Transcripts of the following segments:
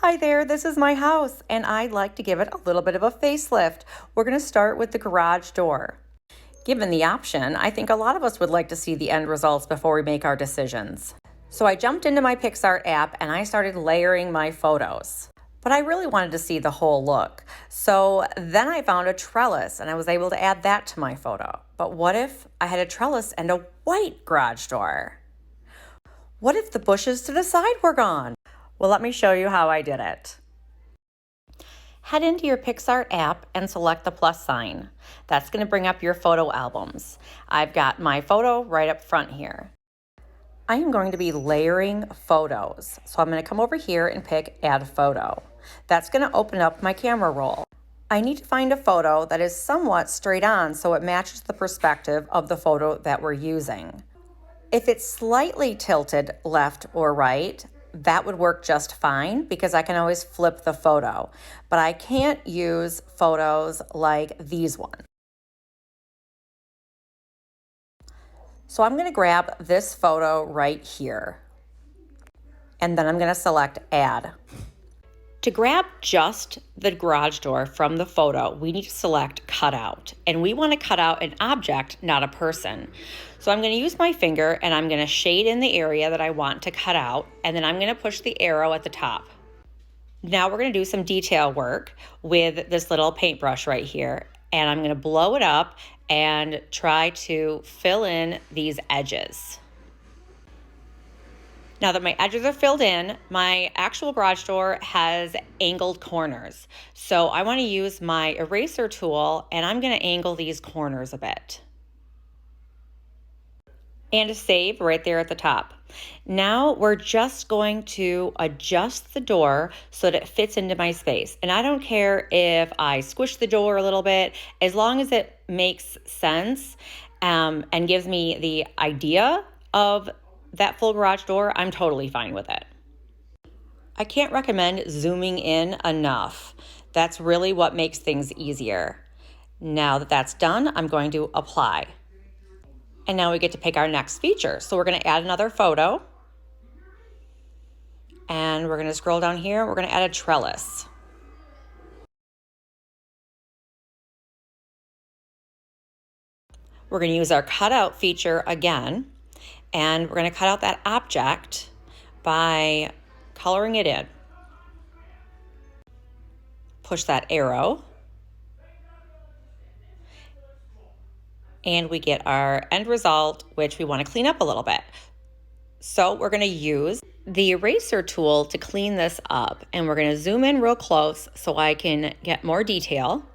Hi there, this is my house, and I'd like to give it a little bit of a facelift. We're going to start with the garage door. Given the option, I think a lot of us would like to see the end results before we make our decisions. So I jumped into my PicsArt app and I started layering my photos. But I really wanted to see the whole look. So then I found a trellis and I was able to add that to my photo. But what if I had a trellis and a white garage door? What if the bushes to the side were gone? Well, let me show you how I did it. Head into your PicsArt app and select the plus sign. That's going to bring up your photo albums. I've got my photo right up front here. I am going to be layering photos. So I'm going to come over here and pick Add Photo. That's going to open up my camera roll. I need to find a photo that is somewhat straight on so it matches the perspective of the photo that we're using. If it's slightly tilted left or right, that would work just fine because I can always flip the photo, but I can't use photos like these ones. So I'm going to grab this photo right here, and then I'm going to select Add. To grab just the garage door from the photo, we need to select Cutout, and we want to cut out an object, not a person. So I'm going to use my finger and I'm going to shade in the area that I want to cut out, and then I'm going to push the arrow at the top. Now we're going to do some detail work with this little paintbrush right here, and I'm going to blow it up and try to fill in these edges. Now that my edges are filled in, my actual garage door has angled corners. So I want to use my eraser tool and I'm going to angle these corners a bit. And a save right there at the top. Now we're just going to adjust the door so that it fits into my space. And I don't care if I squish the door a little bit, as long as it makes sense and gives me the idea of that full garage door, I'm totally fine with it. I can't recommend zooming in enough. That's really what makes things easier. Now that that's done, I'm going to apply. And now we get to pick our next feature. So we're going to add another photo. And we're going to scroll down here. We're going to add a trellis. We're going to use our cutout feature again. And we're going to cut out that object by coloring it in. Push that arrow. And we get our end result, which we want to clean up a little bit. So we're going to use the eraser tool to clean this up, and we're going to zoom in real close so I can get more detail.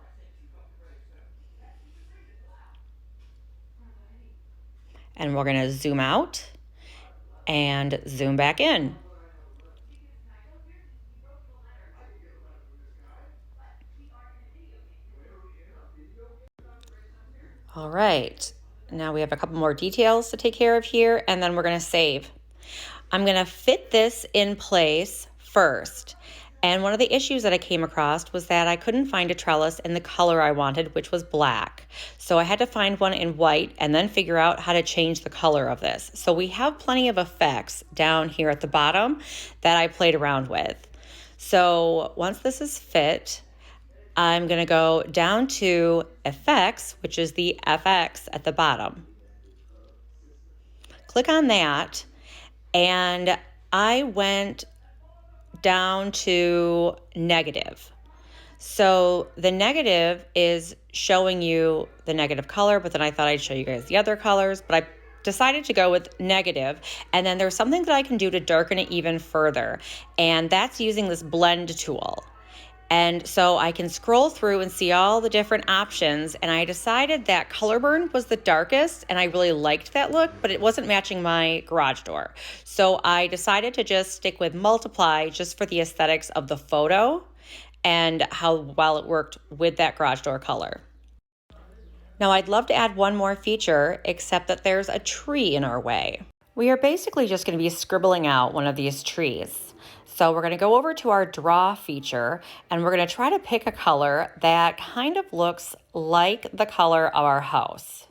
And we're going to zoom out and zoom back in. All right, now we have a couple more details to take care of here, and then we're going to save. I'm going to fit this in place first. And one of the issues that I came across was that I couldn't find a trellis in the color I wanted, which was black. So I had to find one in white and then figure out how to change the color of this. So we have plenty of effects down here at the bottom that I played around with. So once this is fit, I'm going to go down to Effects, which is the FX at the bottom. Click on that, and I went down to negative. So the negative is showing you the negative color, but then I thought I'd show you guys the other colors, but I decided to go with negative. And then there's something that I can do to darken it even further, and that's using this blend tool. And so I can scroll through and see all the different options, and I decided that color burn was the darkest, and I really liked that look, but it wasn't matching my garage door. So I decided to just stick with multiply just for the aesthetics of the photo and how well it worked with that garage door color. Now I'd love to add one more feature, except that there's a tree in our way. We are basically just going to be scribbling out one of these trees. So we're going to go over to our draw feature, and we're going to try to pick a color that kind of looks like the color of our house.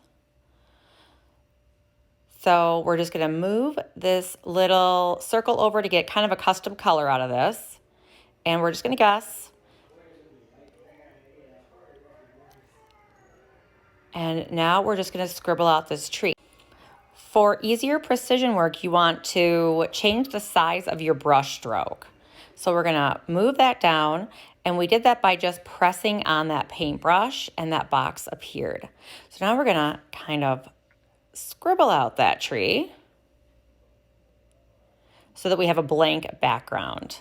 So we're just going to move this little circle over to get kind of a custom color out of this. and we're just gonna guess. And now we're just gonna scribble out this tree. For easier precision work, you want to change the size of your brush stroke. So we're gonna move that down, and we did that by just pressing on that paintbrush, and that box appeared. So now we're gonna kind of scribble out that tree so that we have a blank background.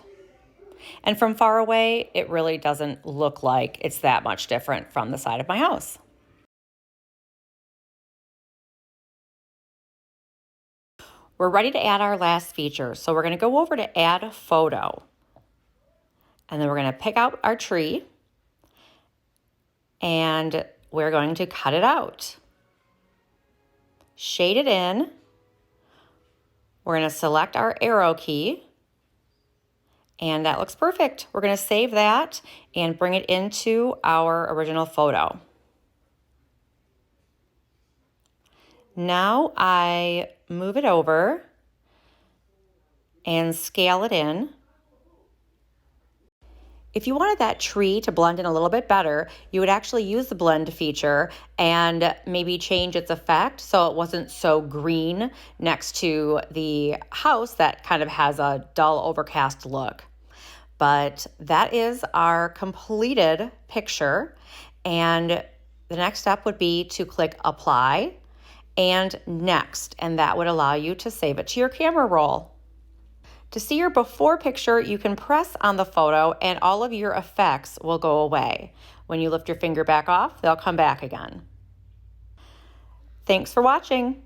And from far away, it really doesn't look like it's that much different from the side of my house. We're ready to add our last feature. So we're gonna go over to add a photo. And then we're gonna pick out our tree and we're going to cut it out. Shade it in. We're gonna select our arrow key and that looks perfect. We're gonna save that and bring it into our original photo. Now I move it over and scale it in. If you wanted that tree to blend in a little bit better, you would actually use the blend feature and maybe change its effect so it wasn't so green next to the house that kind of has a dull overcast look. But that is our completed picture. And the next step would be to click apply and next, and that would allow you to save it to your camera roll. To see your before picture, you can press on the photo and all of your effects will go away. When you lift your finger back off, they'll come back again. Thanks for watching.